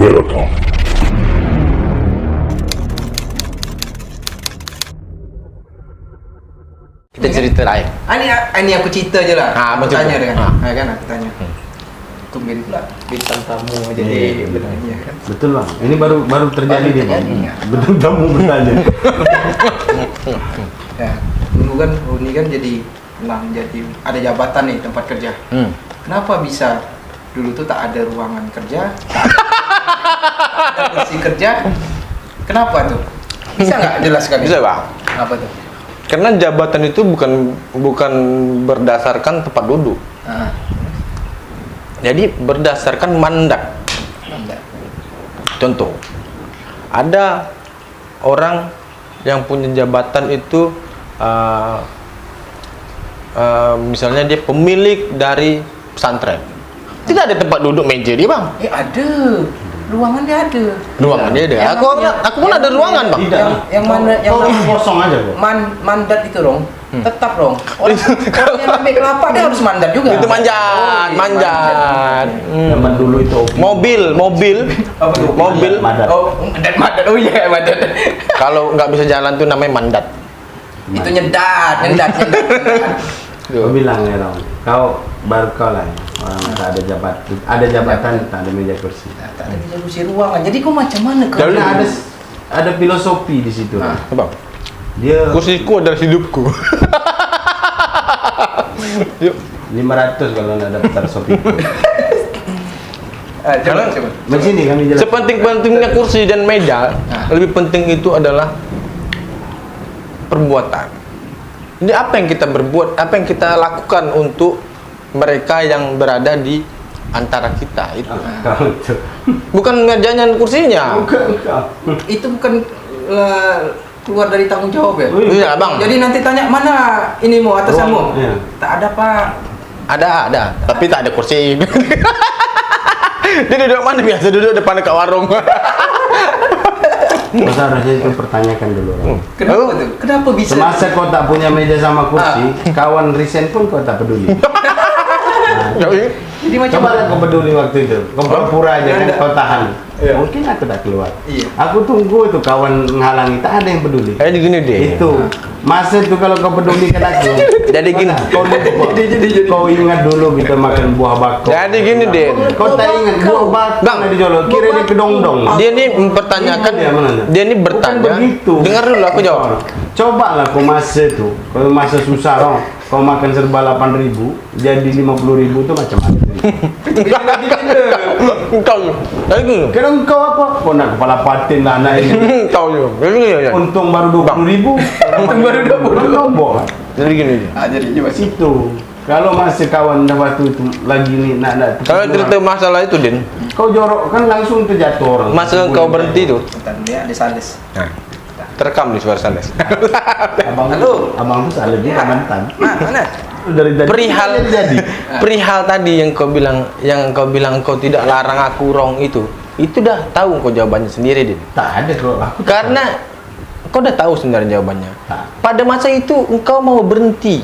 Welcome. Kita cerita lain. Ini aku cerita je lah. Aku betul. tanya dia kan. Kan aku tanya. Tumben pula bintang tamu jadi bertanya kan. Betul bang, ini baru terjadi Baru dia bang. terjadi, ya. Betul kamu bertanya. Ya, dulu kan Roni kan jadi ada jabatan nih tempat kerja. Kenapa bisa dulu tuh tak ada ruangan kerja, tak ada kursi kerja? Kenapa tuh? Bisa nggak jelaskan? Bisa bang. Apa tuh? Karena jabatan itu bukan berdasarkan tempat duduk. Ah, Jadi berdasarkan mandat. enggak. Contoh, ada orang yang punya jabatan itu misalnya dia pemilik dari pesantren. Tidak ada tempat duduk meja dia bang. Ada. Ruangan dia ada. Ruangan dia ada. Aku pun ada ruangan bang. Tidak. Yang mana yang Kau kosong aja kok. mandat itu dong. Tetap dong. Orang yang ambil kelapa dia harus mandat juga. Itu manjat, manjat. Zaman dulu itu oke. Mobil. Apa tuh? Mobil. Madat. Oh, mandat. Oh iya, mandat. Kalau nggak bisa jalan tuh namanya mandat. Itu nyedat. Kau bilang ya dong, kau baru kau lah ya. Orang tak ada jabatan, tak ada meja kursi. Tak ada kursi ruangan. Jadi kok macam mana kau? Karena ada filosofi di situ. Ah. Bang, Dia kursiku adalah hidupku. Yuk. 500 kalau nak dapat filosofi. Coba. Begini kami jelas. Sepenting-pentingnya kursi dan meja, lebih penting itu adalah perbuatan. Jadi apa yang kita berbuat, apa yang kita lakukan untuk mereka yang berada di antara kita itu. Kau itu. Bukan mejanya dan kursinya. Bukan kau. Itu bukan keluar dari tanggung jawab ya? Iya, Bang. Jadi nanti tanya mana inimu atasanmu? Iya. Tak ada Pak. Ada, tapi tak ada kursi. Dia duduk mana biasa duduk depan dekat warung. Masa harusnya itu pertanyakan dulu. Kenapa tuh? Kenapa bisa? Semasa kau tak punya meja sama kursi, kawan resign pun kau tak peduli. Jadi macam Coba lah kau peduli waktu itu. Kau pura-pura aja kan kau tahan. Iya. Mungkin aku tak keluar. Iya. Aku tunggu itu kawan menghalangi, tak ada yang peduli. Kayak gini deh. Itu masa itu kalau kau peduli kan aku. Jadi gini. Kau ingat dulu kita makan buah bakau. Jadi gini deh. Kau tak ingat buah bakau Bang. di Jolo, kira dia kedong-dong. Dia ini mempertanyakan, Dia mana? dia ini Bukan bertanya. begitu. Dengar dulu aku jawab. Coba lah kau masa itu, kalau masa susah dong, kau makan serba 8.000, jadi 50.000 itu macam mana? Kau, Kira kau apa? Kau nak kepala patin lah anak ini. kau juga. Untung baru 20.000. Untung baru 20.000. Nombor. Jadi gini. jadi coba sih. Situ. Kalau masih kawan dah waktu itu lagi ni nak. Kalau cerita masalah itu, Din, Kau jorok kan langsung terjatuh orang. masa kau berhenti tuh, Bentar, dia ada sales. terekam di suara Sandes. Abang Halo. Abang tu salah dia mantan. Mana? Dari tadi. Perihal perihal tadi yang kau bilang kau tidak larang aku wrong itu dah tahu kau jawabannya sendiri, Din. Tak ada kalau aku. Karena kau dah tahu sebenarnya jawabannya. Tak. Pada masa itu engkau mau berhenti.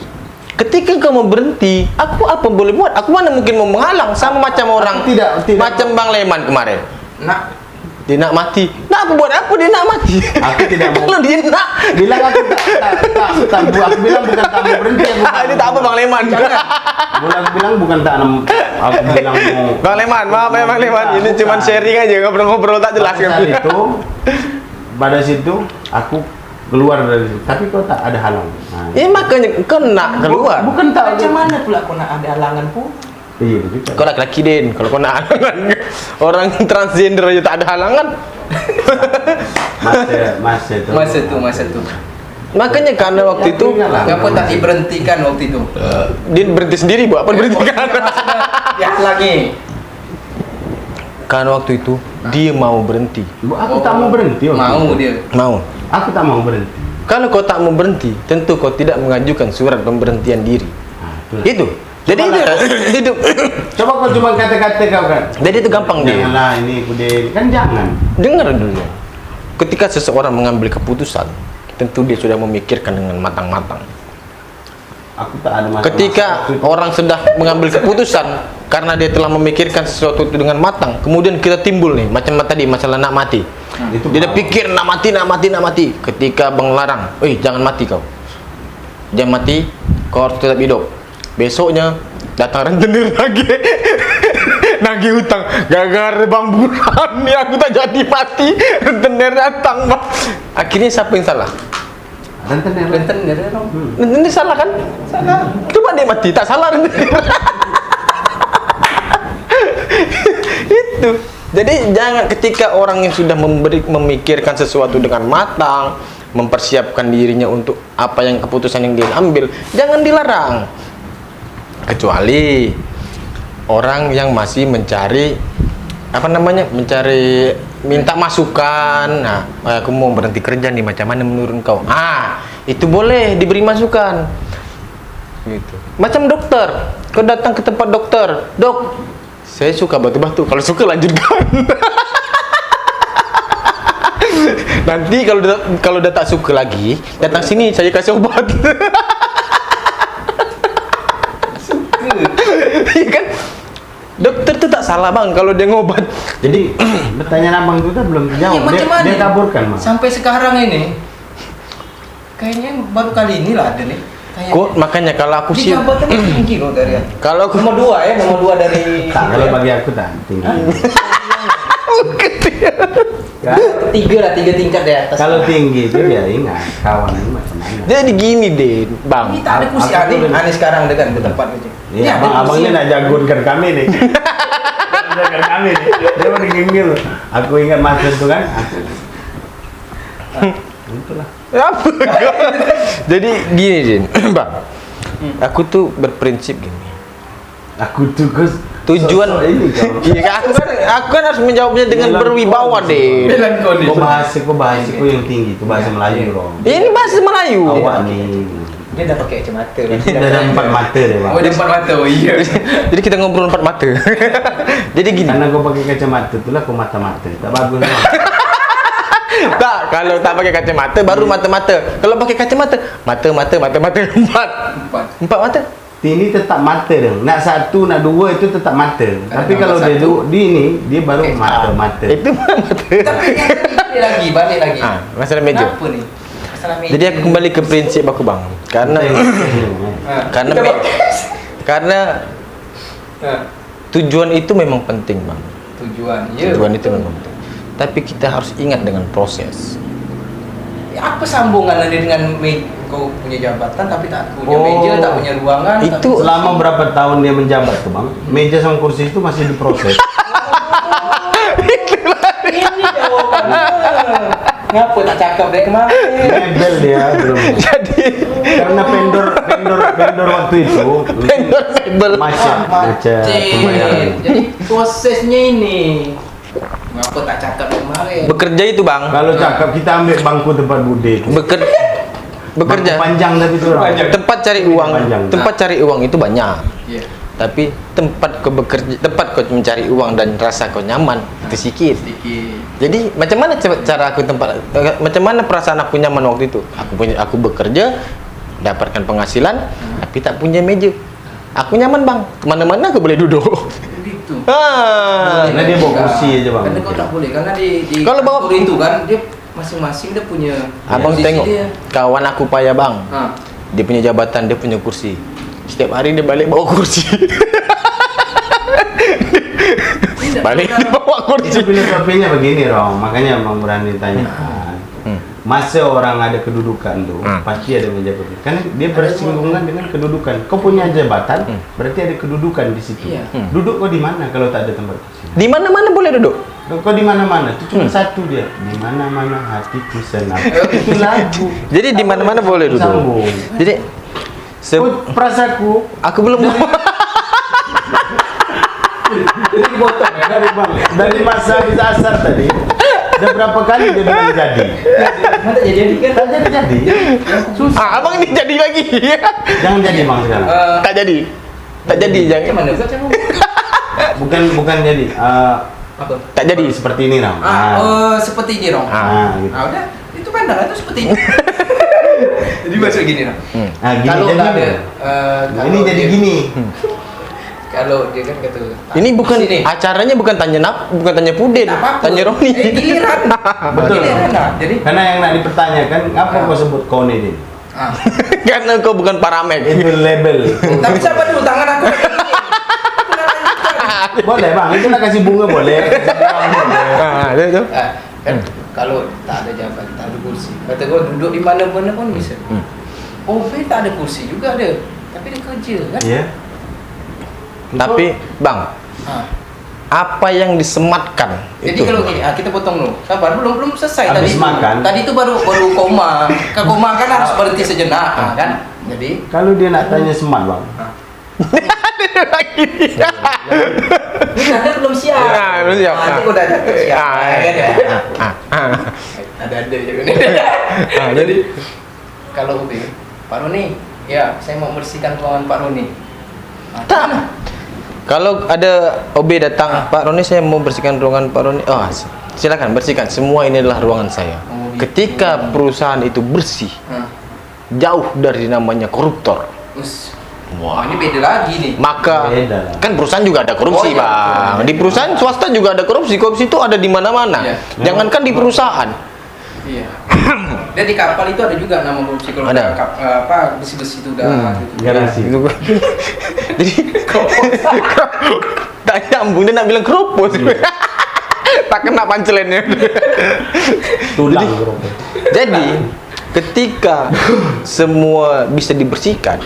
Ketika engkau mau berhenti, aku apa boleh buat? Aku mana mungkin mau menghalang sama macam orang tidak. macam Bang Leman kemarin. Nak. Dia nak mati. Nak aku buat apa dia nak mati? Aku tidak mau. Kalau dia nak. Bilang aku tak aku bilang bukan tak mau berhenti. Ini tak apa Bang Leman. Aku bilang bukan tak aku bilang mau. Bang Leman, maaf ya Bang Leman. Ini cuma sharing aja, ngobrol-ngobrol tak jelas kan. Saat itu pada situ aku keluar dari situ. Tapi kau tak ada halang. Nah, Ya makanya kau nak keluar. bukan tak Macam mana pula kau nak ada halangan pun? Iya juga. Kau laki-laki Din, kalau kau nak halangan orang transgender aja tak ada halangan. Masa tu. Makanya karena waktu itu Kenapa tak diberhentikan waktu itu? dia berhenti sendiri, buat apa berhentikan? Ya lagi. Karena waktu itu dia mau berhenti. Aku tak mau berhenti. waktu Mau itu. dia. Mau. Aku tak mau berhenti. Kalau kau tak mau berhenti, tentu kau tidak mengajukan surat pemberhentian diri. Nah, Itu. Jadi itu Coba kau cuma kata-kata kau kan. jadi itu gampang dia. Janganlah ini kude kan jangan. Dengar dulu. Ketika seseorang mengambil keputusan, tentu dia sudah memikirkan dengan matang-matang. Aku tak ada masalah. Ketika orang sudah mengambil keputusan, karena dia telah memikirkan sesuatu itu dengan matang, kemudian kita timbul nih macam tadi masalah nak mati. Itu Dia udah pikir nak mati. Ketika Bang larang, jangan mati kau. Jangan mati, kau harus tetap hidup. Besoknya datang rentenir lagi. Nagih hutang. Gara-gara Bang Burhan nih aku tak jadi mati. Rentenir datang, Bang. Akhirnya siapa yang salah? rentenir. Rentenir ya dong. Rentenir salah kan? Salah. Coba dia mati, tak salah rentenir. Itu. Jadi jangan ketika orang yang sudah memikirkan sesuatu dengan matang, mempersiapkan dirinya untuk apa yang keputusan yang dia ambil, jangan dilarang. Kecuali orang yang masih mencari minta masukan. Nah, aku mau berhenti kerja nih, macam mana menurut kau? Itu boleh diberi masukan. Gitu. Macam dokter, kau datang ke tempat dokter, "Dok, saya suka batu-batu." Kalau suka lanjutkan. Nanti kalau udah tak suka lagi, datang sini saya kasih obat. Iya kan? Dokter tuh tak salah Bang kalau dia ngobat. Jadi pertanyaan abang itu kan belum terjawab. Iya, macam mana? Dia kaburkan, Bang. Sampai sekarang ini kayaknya baru kali ini lah ada nih. Kok makanya kalau aku Di sih jabatan tinggi loh dari aku. kalau aku Nomor 2 ya, nomor 2 dari Tak, kalau ya. bagi aku tak tinggi. Ya, Tiga tingkat di atas. kalau tinggi itu dia ingat kawan ini macam mana. jadi gini deh Bang. Ini tak ada kursi Aku tuh- aneh sekarang dekat ke tempat itu. Iya, abang ini nak jagokan kami nih. Jagokan kami nih. Dia mau digigil. Aku ingat masa itu kan. Itulah. Apa? Jadi gini Din, Bang. Aku tuh berprinsip gini. Aku tuh Gus, Tujuan sosok ini kau. Iya, aku kan harus menjawabnya dengan berwibawa deh. Melankoli. Kau bahasiku yang tinggi, itu bahasa Melayu dong. Ini bahasa Melayu. Awak nih. Dia dah pakai kacamata. Itu ada 4 mata deh, Bang. Oh, dia 4 mata. Oh iya. Jadi kita ngobrol 4 mata. Jadi gini. Karena kau pakai kacamata itulah kau mata-mata. Tak bagus, Bang. Tak, kalau tak pakai kacamata baru mata-mata. Kalau pakai kacamata, mata empat mata. Ini tetap mata dong. Nak 1, nak 2 itu tetap mata. Tapi nombor kalau dia satu. di ini dia baru Eh, mata-mata. Itu mata. Tapi ini balik lagi. Masalah meja. Kenapa nih? Masalah meja. Jadi aku kembali ke prinsip aku Bang. Karena karena Kita me- karena Ah, tujuan itu memang penting Bang. tujuan. Iya. Tujuan itu memang penting. Tapi kita harus ingat dengan proses. Ya, apa sambungannya dengan kau punya jabatan tapi tak punya meja, tak punya ruangan? Itu Selama berapa tahun dia menjabat tuh, Bang? Meja sama kursi itu masih diproses. Ini jawabannya. Ngapa tak cakap dari kemarin? Mebel dia belum. jadi Karena vendor waktu itu mebel. macet pembayaran. Jadi prosesnya ini. Ngapa tak cakap dari kemarin? Bekerja itu Bang. Kalau cakap kita ambil bangku tempat bude itu. Bekerja. Bangku panjang tapi itu orang. Panjang. Tempat cari uang. Panjang. Tempat cari uang itu banyak. Iya. Tapi tempat kau bekerja, tempat kau mencari uang dan rasa kau nyaman itu sedikit. Sedikit. Jadi macam mana cara aku macam mana perasaan aku nyaman waktu itu? Aku bekerja, dapatkan penghasilan, tapi tak punya meja. Aku nyaman Bang, kemana-mana aku boleh duduk. Begitu. Karena dia bawa kursi aja, Bang. Karena kau tak boleh, karena di Kalau bawa- kantor itu kan dia masing-masing dia punya Abang posisi tengok, dia. kawan aku payah Bang. Ah. Dia punya jabatan, dia punya kursi. Setiap hari dia balik bawa kursi. Balik dia bawa kursi. Itu filosofinya begini, Rom. Makanya Bang Berani tanyakan. Masa orang ada kedudukan tuh, pasti ada meja kursi. Kan dia bersinggungan dengan kedudukan. Kau punya jabatan, berarti ada kedudukan di situ. Iya. Duduk kau di mana kalau tak ada tempat kursi? Di mana-mana boleh duduk. Kau di mana-mana, itu cuma satu dia. Di mana-mana hatiku senang. Itu lagu. Jadi di mana-mana boleh duduk. Sambung. Jadi Oh, perasaku aku belum Jadi potong ya dari masa bisa asar tadi. Udah berapa kali dia bilang jadi? Nanti jadi kan? Tak jadi. Abang ini jadi lagi. Jangan jadi Bang sekarang. Tak jadi. Tak jadi jangan. Gimana kau cakap? Bukan jadi. Apa? Tak jadi. Seperti ini Ram. Seperti ini dong. Gitu. Udah, itu pandangan itu seperti ini. Jadi masuk gini dong. Gini Kalau jadi nggak ada, gini. Ini jadi gini. Kalau dia kan kata Ini bukan sini. acaranya bukan bukan tanya Pudin, Tak apa-apa. tanya Roni. Giliran. Betul. Giliran lah. Jadi Karena yang nak dipertanyakan, apa kau sebut kone ini? ah. Karena kau bukan paramek. Itu label. Tapi siapa dulu tangan aku? Aku nak lanjutkan. Boleh bang, itu nak kasih bunga boleh. Kasih bunga boleh. Ah, itu. Kan kalau tak ada jabatan, tak ada kursi. Kata kau duduk di mana-mana pun bisa. OB tak ada kursi juga ada. Tapi dia kerja kan? Iya. Tapi bang, Ah. apa yang disematkan Jadi itu? kalau gini, kita potong dulu. Sabar, belum selesai Habis tadi. makan. Tadi itu baru koma. Ke koma kan harus berhenti sejenak, kan? Jadi Kalau dia nak tanya semat bang, ini ada belum siap. Ah, belum siap. Nanti kau dah cakap siap. Ah, Kan ya? Ah. Ada juga nih. Jadi Kalau OB, Pak Roni, ya saya mau bersihkan ruangan Pak Roni. tak. Kalau ada OB datang, Pak Roni saya mau bersihkan ruangan Pak Roni. Oh, silakan bersihkan. Semua ini adalah ruangan saya. Oh, gitu. Ketika perusahaan itu bersih, Hah. jauh dari namanya koruptor, Wah, ini beda lagi nih. maka Beda lah. kan perusahaan juga ada korupsi, Oh, iya, bang. betul. Di perusahaan swasta juga ada korupsi. Korupsi itu ada di mana-mana. Iya. Jangankan di perusahaan. Iya. Dan di kapal itu ada juga nama korupsi kalau Ada. apa besi-besi itu udah gitu. garasi. Itu. Jadi tak nyambung dia nak bilang keropos. Tak kena pancelannya. Tulang. Jadi ketika semua bisa dibersihkan,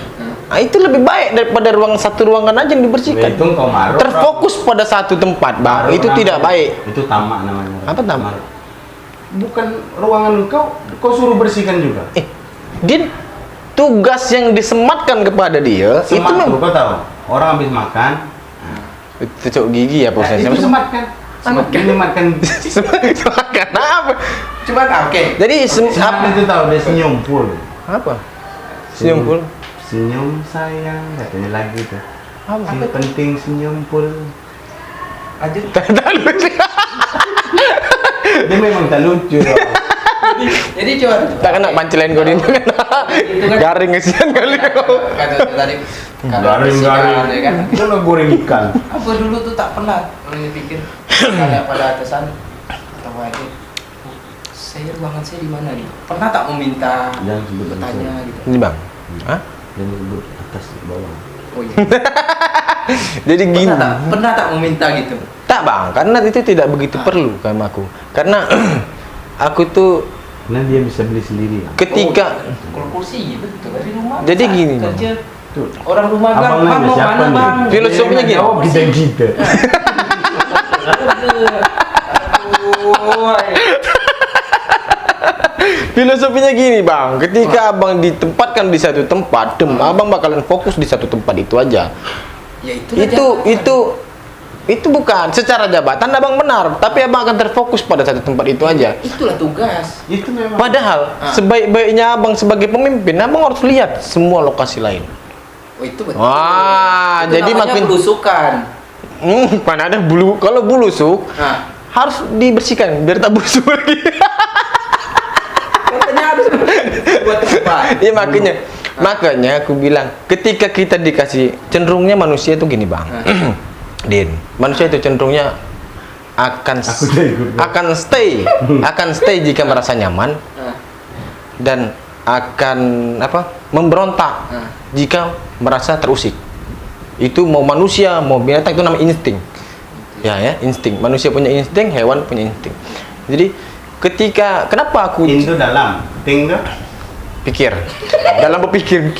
nah itu lebih baik daripada satu ruangan aja yang dibersihkan. Itu kau marah. Terfokus pada satu tempat, bang. Itu tidak baik. Itu tamak namanya. Apa tamak? Bukan ruangan kau suruh bersihkan juga. Dia tugas yang disematkan kepada dia itu Semat tuh, memang kau tahu. Orang habis makan, cucuk gigi ya prosesnya. itu sematkan. Sematkan. Sematkan apa? Coba tahu, oke. Jadi Semat itu tahu dia senyum full. apa? Senyum full. Senyum sayang katanya lagi tuh. Apa? Yang penting senyum full. Aja. Tak lucu. Dia memang tak lucu. Jadi coba Tak kena pancelan kau ini. Garing kesian kali kau. kata tadi Garing. ya kan. Kita nak goreng ikan. Apa dulu tuh tak pernah orang pikir tanya pada atasan atau adik, saya ruangan saya di mana nih? Pernah tak meminta Jangan sebut bertanya gitu? Ini bang. Hah? Jangan sebut atas bawah. Oh iya. Jadi gini. Pernah tak meminta gitu? Tak bang, karena itu tidak begitu perlu sama aku. Karena aku tuh Karena dia bisa beli sendiri. ketika Kalau kursi betul dari rumah. Jadi saat gini, kerja Tuh. orang rumah kan, Abang "Bang, nanya mau siapa mana nih? bang?" Filosofinya Dia gini. jawab kita. Aduh. filosofinya gini bang, ketika abang ditempatkan di satu tempat, abang bakalan fokus di satu tempat itu aja. Ya Itu bukan secara jabatan abang benar, tapi abang akan terfokus pada satu tempat itu aja. itulah tugas. Itu memang. Padahal sebaik-baiknya abang sebagai pemimpin, abang harus lihat semua lokasi lain. Oh itu betul. Wah, Itu jadi namanya makin belusukan. mana ada bulu. Kalau bulusuk Nah, harus dibersihkan biar tak busuk lagi. katanya harus buat tempat. Iya makanya aku bilang ketika kita dikasih cenderungnya manusia itu gini bang. Din, manusia itu cenderungnya akan Aku udah ikut. akan stay jika merasa nyaman Nah, dan akan memberontak jika merasa terusik. Itu mau manusia mau binatang itu namanya insting. Ya insting. Manusia punya insting, hewan punya insting. Jadi ketika kenapa aku Itu dalam. Ting tuh. pikir dalam berpikir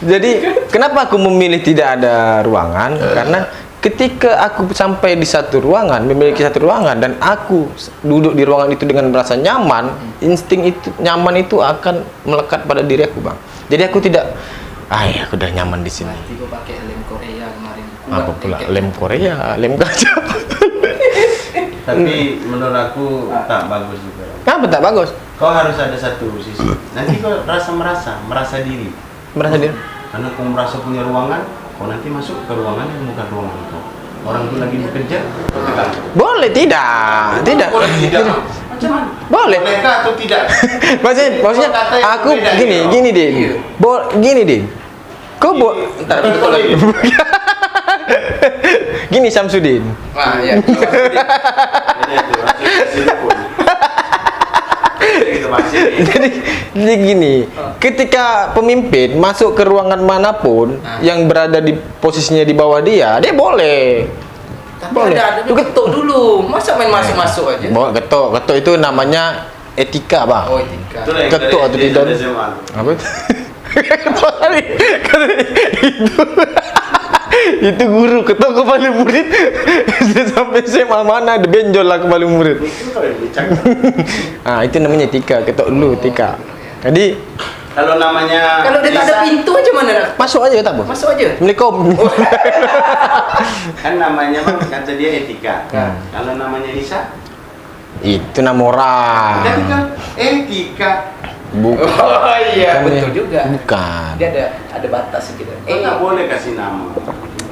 jadi kenapa aku memilih tidak ada ruangan karena ketika aku sampai di satu ruangan memiliki satu ruangan dan aku duduk di ruangan itu dengan merasa nyaman, insting itu nyaman itu akan melekat pada diri aku bang. Jadi aku tidak aku udah nyaman di sini. nanti gua pakai lem Korea kemarin. Apa pula lem Korea, lem kaca. Tapi menurut aku tak bagus juga. Kenapa tak bagus? Kau harus ada satu sisi. Nanti kau merasa diri. Merasa diri. Karena kau merasa punya ruangan, kau nanti masuk ke ruangan yang bukan ruangan kau. Orang itu lagi bekerja, kau tegang. Boleh tidak? Tidak. Macam mana? Boleh. Bolehkah atau tidak? Maksudnya Kau kata yang aku berbeda gini gitu. Din. Iya. Gini Din. Kau buat Ntar betul lagi. gini Samsudin. Wah, ya. Jadi gini, ketika pemimpin masuk ke ruangan manapun yang berada di posisinya di bawah dia boleh. Tapi Boleh. ada ketuk dulu. Masa main masuk-masuk aja? Bawa ketok itu namanya etika, Bang. Oh, etika. Ketuk atau tidak? Apa? Ketua tadi. Itu guru ketua kepala murid sampai SMA mana ada benjol lah kepala murid. Itu namanya etika, ketok dulu etika. Jadi kalau namanya Kalau dia tak ada pintu aja mana nak? masuk aja tak apa. Masuk aja. Assalamualaikum. kan namanya Bang, kata dia etika. Kalau namanya Nisa, Itu nama orang. tapi kan etika. Bukan. Oh iya, betul juga. Bukan. Dia ada batas gitu. Kau tak boleh kasih nama.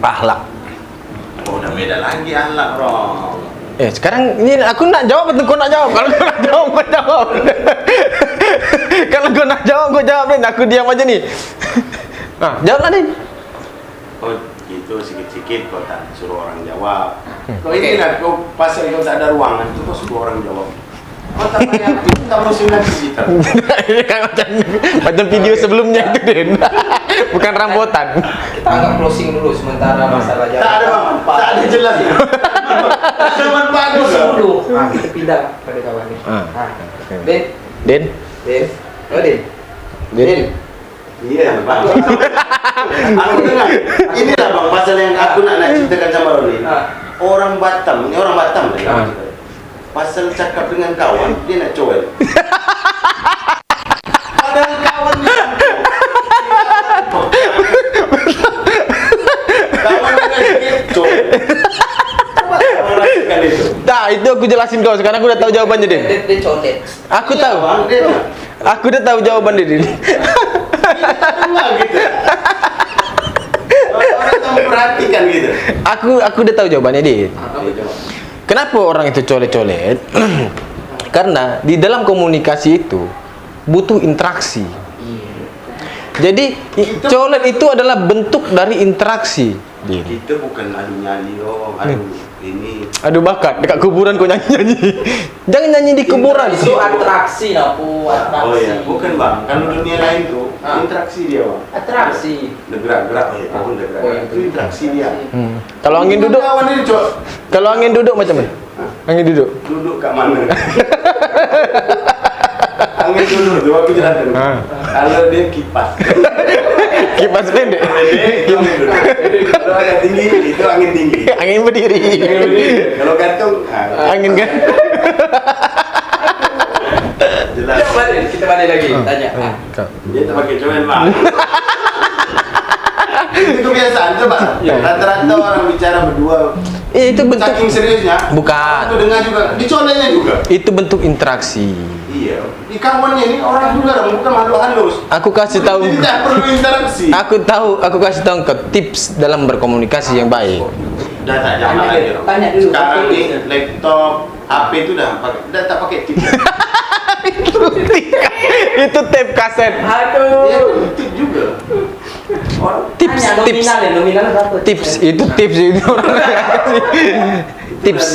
Pahlak. Oh, udah beda lagi ahlak, Bro. Sekarang ini aku nak jawab atau kau nak jawab? Kalau kau nak jawab, kau jawab. Kalau kau nak jawab, kau jawab Din. Aku diam aja nih. Jawablah Din. Oh, gitu sikit-sikit kau tak suruh orang jawab. Kau ini lah, kau pasal kau tak ada ruangan, tu kau suruh orang jawab. Kau tak payah, tak mau sinasi kita. Kan macam video sebelumnya itu Din. Bukan rambutan. Kita anggap closing dulu sementara masalah Tak ada Bang, tak ada jelas. Tak ada manfaat dulu. Kita pindah pada kawan ni. Den, Din. Den. Oh, Den. Din. Iya, Bang. Aku dengar. Inilah Bang, pasal yang aku nak ceritakan sama Roni. Orang Batam, ini orang Batam kan. Pasal cakap dengan kawan, dia nak coel. Padahal kawannya kawan dengan kecoh. Orang rasakan itu. Itu aku jelasin kau. Sekarang aku udah tahu jawabannya Din. Dia condet. Aku Iya, tahu. Bang, dia tak. Aku udah tahu jawabannya Din. Kita dengar gitu. Orang tak memperhatikan gitu. Aku udah tahu jawabannya Din. Kenapa orang itu colet-colet? Karena di dalam komunikasi itu butuh interaksi. Jadi colet itu adalah bentuk dari interaksi. Kita bukan adu nyanyi dong, adu ini. Aduh bakat dekat kuburan kau nyanyi. Jangan nyanyi di kuburan. Itu atraksi lah, atraksi. Oh iya, bukan Bang. Kalau dunia lain tuh interaksi dia Bang. Atraksi. Gerak-gerak ya, pun gerak. Oh, Itu interaksi dia. Kalau angin duduk, Kawan ini Cok. kalau angin duduk macam mana? Angin duduk. Duduk kat mana? Angin duduk tu aku jelaskan. Kalau dia kipas. Kipas pendek. Pendek, itu angin duduk. Kalau agak tinggi, itu angin tinggi. Angin berdiri. Kalau gantung, Angin kan? jelas. Kita balik lagi tanya. Dia tak pakai comel Bang. Itu kebiasaan tu Bang. Rata-rata orang bicara berdua. Itu bentuk. Saking seriusnya. Bukan. Itu dengar juga. Dicoleknya juga. Itu bentuk interaksi. Iya. Di kawannya ini orang juga dong, bukan makhluk halus. Aku kasih tahu. Tidak perlu interaksi. Aku kasih tahu kau tips dalam berkomunikasi yang baik. Dah tak zaman lagi. Tanya dulu. Sekarang ni laptop, HP tu dah tak pakai tip. Itu tape kaset. Dia Aduh. tip juga. Tips, tips. Nominal berapa? Tips itu tips itu orang kasih. Tips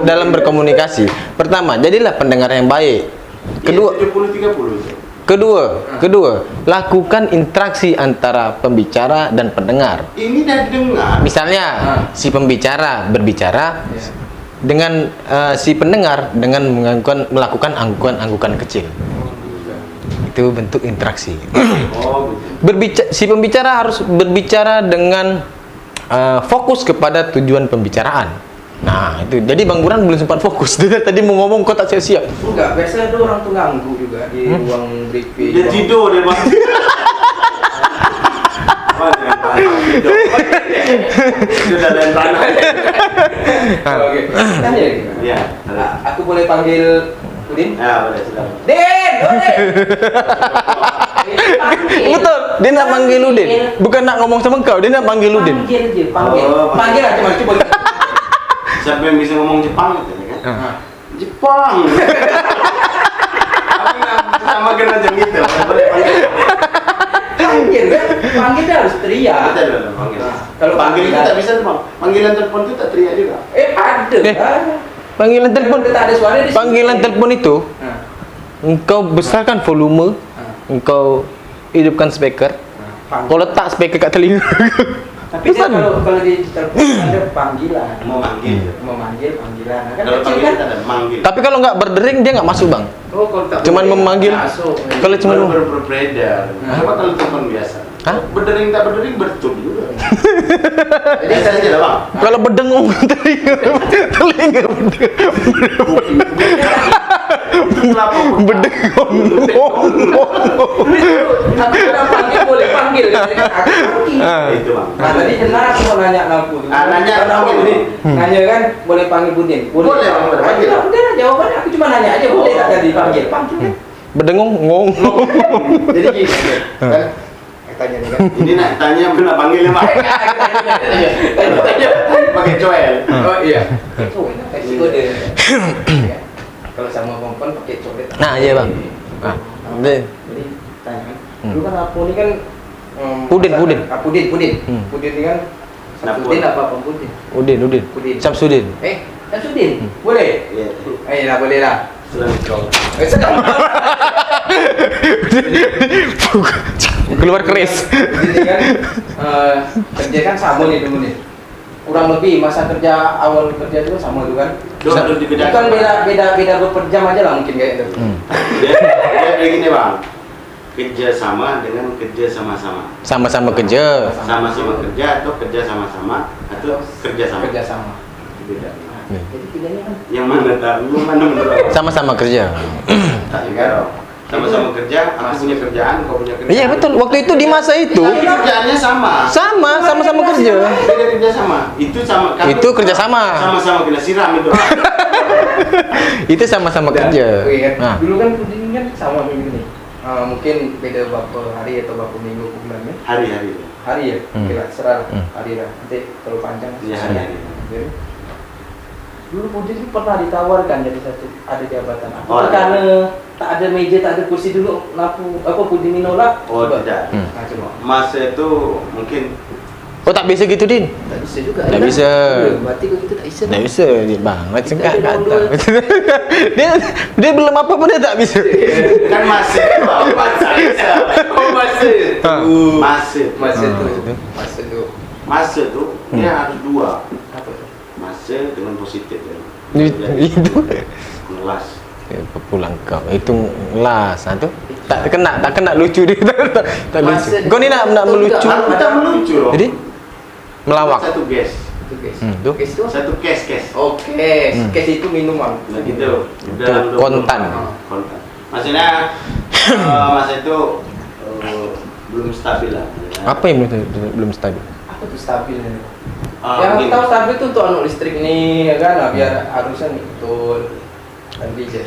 dalam berkomunikasi. Pertama, jadilah pendengar yang baik. Kedua, 70-30. kedua, lakukan interaksi antara pembicara dan pendengar. Ini dah dengar. Misalnya si pembicara berbicara dengan si pendengar dengan melakukan anggukan-anggukan kecil. Itu bentuk interaksi. Oh, betul. Si pembicara harus berbicara dengan fokus kepada tujuan pembicaraan. Nah, itu. Jadi Bang Buran belum sempat fokus. Dia tadi mau ngomong kok tak siap-siap. Enggak, biasanya ada orang tuh ganggu juga di ruang briefing. Dia tidur dia Bang. Sudah dan tanah. Oke. Tanya lagi. Ya. Aku boleh panggil Udin? Ya, boleh sudah. Den, boleh. Betul. Dia nak panggil Udin. Bukan nak ngomong sama kau, dia nak panggil Udin. Panggil je, panggil. Oh, Panggil aja mas, coba. Siapa yang bisa ngomong Jepang gitu kan? Jepang. Aku nak sama kena macam gitu. Boleh panggil. Panggil kan? Panggil dia harus teriak. Kita dulu panggil. Nah, kalau panggil itu panggilan- tak bisa Bang. Panggilan telepon itu tak teriak juga. Ada kan? Panggilan telepon. Kalau tak ada suara di sini. Panggilan telepon itu Nah, engkau besarkan volume, engkau hidupkan speaker. panggil. Kau letak speaker kat telinga. Tapi dia kalau di telepon ada panggilan. Memanggil. Panggilan. Nah, kan Kalau kecil panggilan kan? ada manggil. Tapi kalau nggak berdering dia nggak masuk bang. Oh, kalau tak Cuman boleh, memanggil. masuk. Kalau cuma beredar. Nah. Coba kalau telepon biasa. Hah? Berdering tak berdering bertut juga. Jadi Biasa aja lah Bang. kalau berdengung telinga telinga berdengung. Aku udah panggil boleh panggil. Aku panggil. Itu Bang. Nah, tadi benar aku mau nanya aku. Nanya Kalau aku apa? ini, nanya kan boleh panggil Budin. Boleh, Bang, boleh panggil. Udah jawabannya aku cuma nanya aja boleh tak tadi panggil. Panggil kan. Berdengung ngong. Jadi gini kan. Tanya nih kan. Ini nak tanya pernah panggilnya Bang. Tanya. Pakai coel. Oh iya. Cowok kasih kode. Ya. Kalau sama perempuan pakai coklat. Nah, iya, Bang. Nah, Jadi tanya kan. Dulu kan aku ini kan Pudin. Pudin. Hmm. Pudin ini kan Kenapa? Pudin apa Pudin? Udin. Udin. Samsudin. Samsudin. Boleh? Iya. Lah boleh lah. Selalu kau. Sedang. Keluar keris. Jadi kan kerja kan sama nih dulu nih. Kurang lebih masa kerja awal kerja itu sama tuh kan. Dua dibedakan. Bukan beda beberapa jam aja lah mungkin kayak gitu. Dia kayak gini Bang. Kerja sama dengan kerja sama-sama. Sama-sama kerja. Sama-sama kerja atau kerja sama-sama atau kerja sama. Kerja sama. Beda. Jadi bedanya kan Yang mana tahu? Yang mana menurut? Sama-sama kerja. Tak juga. Sama-sama kerja, aku punya kerjaan, kau punya kerjaan. Iya betul. Waktu itu di masa itu Tapi kerjaannya sama. sama-sama kerja. Beda kerja sama. Itu sama. Itu kerja sama. Sama-sama kena siram itu. Itu sama-sama kerja. Iya. Nah, Dulu kan Pudin kan sama minggu nih. Mungkin beda beberapa hari atau beberapa minggu bulannya. Hari-hari. Hari ya, kira serah Hmm. hari lah. Nanti kalau panjang Iya, hari-hari. Jadi, dulu Pudin itu pernah ditawarkan jadi satu ada jabatan. Apa Oh, ada. karena tak ada meja, tak ada kursi dulu, apa Pudin menolak? Oh, Coba. tidak. Nah, coba. Masa itu mungkin oh tak bisa gitu Din. Tak bisa juga. Tak kan? bisa. Berarti kalau kita tak bisa. Tak bisa dia banget Kita sengkat ada kata. dua. dia belum apa pun dia tak bisa. kan masa itu masa Oh, masa. Ha. Masa Ah, tu. itu. Masa tu. masa itu dia harus dua Apa tu? masa dengan positif ya. Itu Kelas. pulang kau itu las tu tak kena lucu dia tak lucu. Kau ni nak melucu. Aku tak melucu loh. Jadi melawak. Satu guys. Itu guys. Tu. Guys tu. Satu cash. Oh, cash. Cash itu minuman. Nah gitu. Itu kontan. Kontan. Maksudnya masa itu belum stabil lah. Apa yang belum stabil? Apa tu stabil ni? Ah, Yang begini. tahu stabil tu untuk anu listrik ni, ya kan? Nah, biar arusnya ni betul. Nanti je.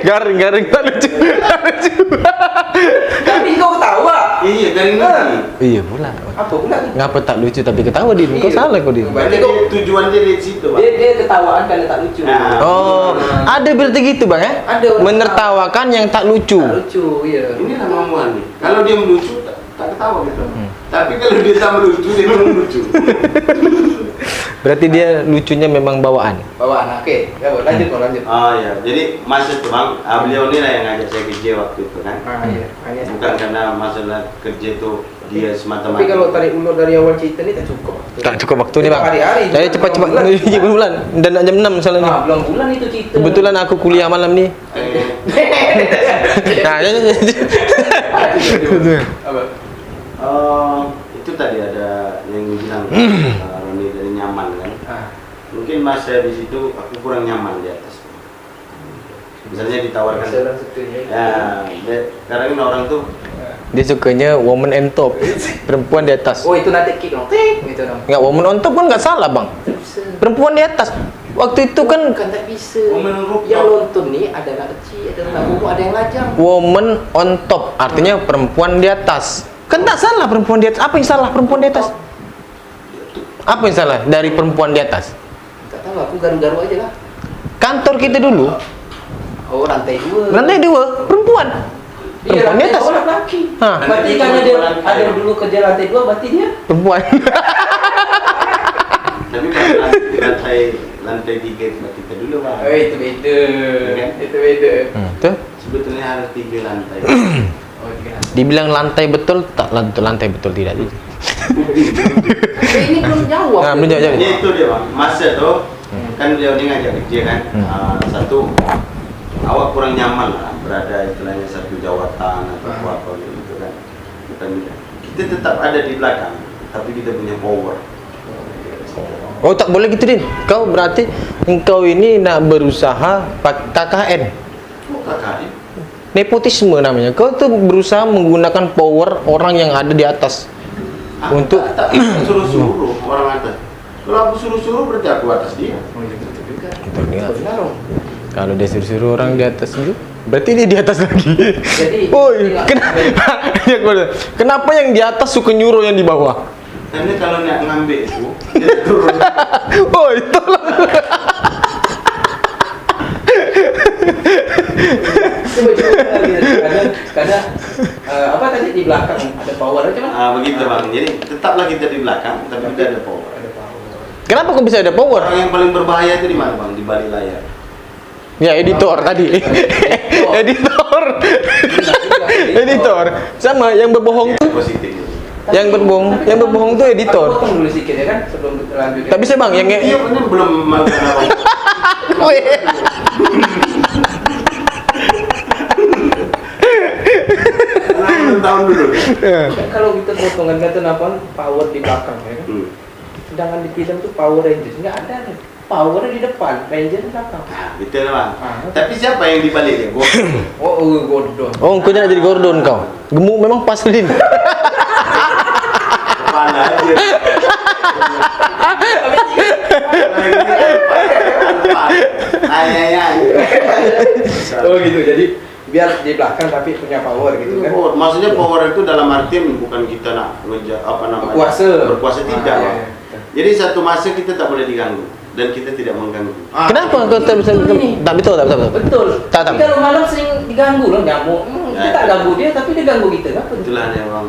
Garing tak lucu. Tapi kau ketawa. Iya dari nanti. Iya pula. Apa pula tu? Ngapa tak lucu tapi ketawa Din? Kau Iya. salah kau Din. Berarti Jadi tujuan dia di situ, Pak. Dia ketawaan karena tak lucu. Nah. Oh, ada berarti gitu bang ya? Ada orang Menertawakan yang tak lucu. Tak lucu, ya. Ini kemampuan nih. Kalau dia melucu tak ketawa gitu. Tapi kalau dia tak melucu dia memang lucu. Berarti dia lucunya memang bawaan. Bawa anak ke. Ya, lanjut kau lanjut. Oh ya, jadi masuk tuh bang, beliau ini lah yang ngajak saya kerja waktu itu kan. Iya. Hanya Bukan karena masalah kerja itu dia semata-mata. Tapi kalau tarik ulur dari awal cerita ni tak cukup. Tak cukup waktu ni bang. Hari-hari. Saya cepat-cepat menuju bulan dan nak jam 6 masalahnya. Ah, belum bulan itu cerita. Kebetulan aku kuliah malam ni. Nah, Apa? Itu tadi ada yang bilang Roni dari nyaman kan. Ah. Mungkin masa di situ aku kurang nyaman di atas. Misalnya ditawarkan. Seorang setuju. Ya, sekarang ini orang tuh dia sukanya woman on top, perempuan di atas. Oh, itu nanti kick dong. Tik gitu dong. Enggak, woman on top pun enggak salah bang. Tak bisa. Perempuan di atas. Waktu itu kan Bukan tak bisa. Woman on rooftop. Yang nonton ni ada anak kecil, ada anak umur, ada yang lajang. woman on top artinya perempuan di atas. Kan tak salah perempuan di atas. Apa yang salah perempuan di atas? Apa yang salah dari perempuan di atas? Tak tahu, aku garu-garu aja lah. Kantor kita dulu Oh, lantai 2. lantai 2 perempuan. Perempuan di atas. bawah laki. Hah. Berarti karena dia ada dulu kerja lantai 2, berarti dia Perempuan. Tapi kalau lantai 3 tempat kita dulu bang. oh, itu beda. Kan? Itu beda. Tuh. Sebetulnya harus 3 lantai. Oh, iya. Dibilang lantai betul, tak lantai betul tidak. Tapi ini belum jawab. Nah, belum jawab. Ya itu dia bang. Masa tuh kan dia ini ngajak kerja kan. Satu, awak kurang nyaman lah berada istilahnya satu jawatan atau apa gitu kan. Kita tetap ada di belakang, tapi kita punya power. Oh, tak boleh gitu, Din. Kau berarti engkau ini nak berusaha KKN. Oh, kakak. Nepotisme namanya. Kau tuh berusaha menggunakan power orang yang ada di atas. Untuk tak suruh-suruh orang atas. Kalau aku suruh-suruh berarti aku atas dia. Oh, iya betul juga. Betul juga. Benar dong. Kalau dia suruh-suruh orang di atas itu, berarti dia di atas lagi. Jadi, Woi, tinggal- kenapa yang di atas suka nyuruh yang di bawah? Karena kalau nak ngambil itu, dia turun. Oh, itu Coba lagi. Karena apa tadi di belakang ada power aja kan? Begitu bang. Jadi tetaplah kita di belakang, tapi kita ada power. Ada power. Kenapa kok bisa ada power? Orang yang paling berbahaya itu di mana bang? Di balik layar. Ya, editor tadi. Editor. Editor. Sama yang berbohong tuh. Positif. Yang berbohong tuh editor. Potong dulu sedikit ya kan sebelum kita lanjut. Tak bisa, Bang, yang Iya ini belum melakukan apa. Woi. Tahun dulu. Kan kalau kita potongan kata apa power di belakang ya kan. Sedangkan di film tuh Power Rangers nggak ada nih. Power di depan, Ranger di belakang. Betul bang. Ah. Tapi siapa yang di balik dia? Gua. Gordon. Oh, kau jangan jadi Gordon kau. Gemuk memang pas, Din. Kepala aja. Ay. Oh gitu. Jadi biar di belakang tapi punya power gitu kan. Oh, maksudnya power itu dalam artian bukan kita nak apa namanya berkuasa tidak. Ah, iya, Bang. iya. Jadi satu masa kita tak boleh diganggu dan kita tidak mengganggu. Kenapa kau tak bisa? Tak betul, tak betul. Betul. Tak. Tapi kalau malam sering diganggu loh nyamuk. Ya, Kita ya. ganggu dia tapi dia ganggu kita kan. Itulah yang bang.